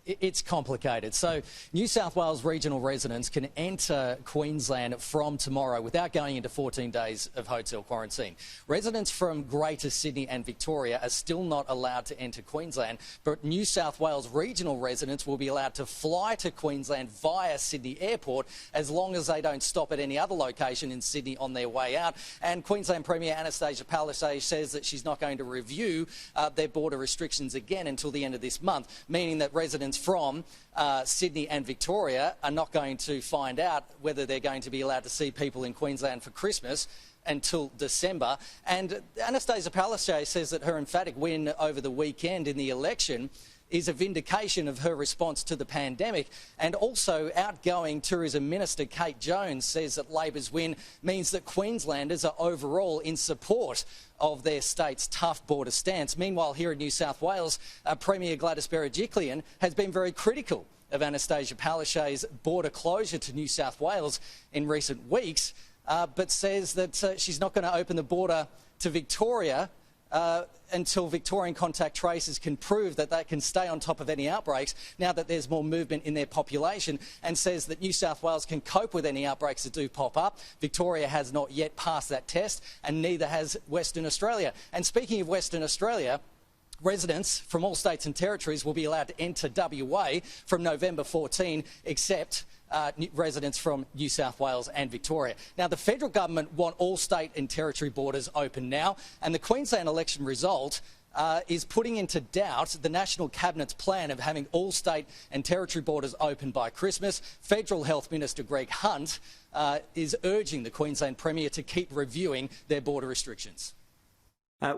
It's complicated. So New South Wales regional residents can enter Queensland from tomorrow without going into 14 days of hotel quarantine. Residents from Greater Sydney and Victoria are still not allowed to enter Queensland, but New South Wales regional residents will be allowed to fly to Queensland via Sydney Airport as long as they don't stop at any other location in Sydney on their way out. And Queensland Premier Annastacia Palaszczuk says that she's not going to review their border restrictions again until the end of this month, meaning that residents from Sydney and Victoria are not going to find out whether they're going to be allowed to see people in Queensland for Christmas until December. And Annastacia Palaszczuk says that her emphatic win over the weekend in the election is a vindication of her response to the pandemic. And also, outgoing Tourism Minister Kate Jones says that Labor's win means that Queenslanders are overall in support of their state's tough border stance. Meanwhile, here in New South Wales, Premier Gladys Berejiklian has been very critical of Annastacia Palaszczuk's border closure to New South Wales in recent weeks, but says that she's not going to open the border to Victoria until Victorian contact tracers can prove that they can stay on top of any outbreaks now that there's more movement in their population, and says that New South Wales can cope with any outbreaks that do pop up. Victoria has not yet passed that test, and neither has Western Australia. And speaking of Western Australia, residents from all states and territories will be allowed to enter WA from November 14, except residents from New South Wales and Victoria. Now, the federal government want all state and territory borders open now, and the Queensland election result is putting into doubt the National Cabinet's plan of having all state and territory borders open by Christmas. Federal Health Minister Greg Hunt is urging the Queensland Premier to keep reviewing their border restrictions.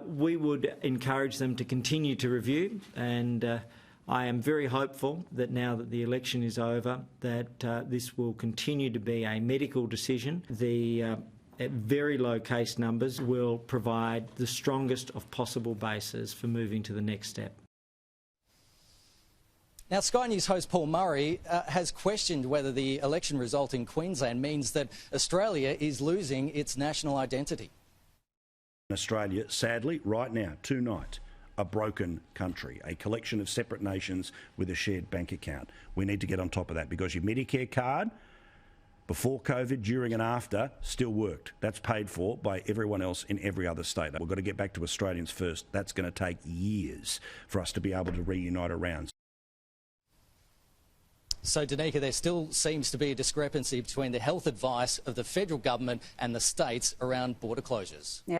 We would encourage them to continue to review, and I am very hopeful that now that the election is over, that this will continue to be a medical decision. The very low case numbers will provide the strongest of possible bases for moving to the next step. Now, Sky News host Paul Murray has questioned whether the election result in Queensland means that Australia is losing its national identity. Australia, sadly, right now, tonight, a broken country, a collection of separate nations with a shared bank account. We need to get on top of that, because your Medicare card, before COVID, during and after, still worked. That's paid for by everyone else in every other state. We've got to get back to Australians first. That's going to take years for us to be able to reunite around. So, Danica, there still seems to be a discrepancy between the health advice of the federal government and the states around border closures. Yeah.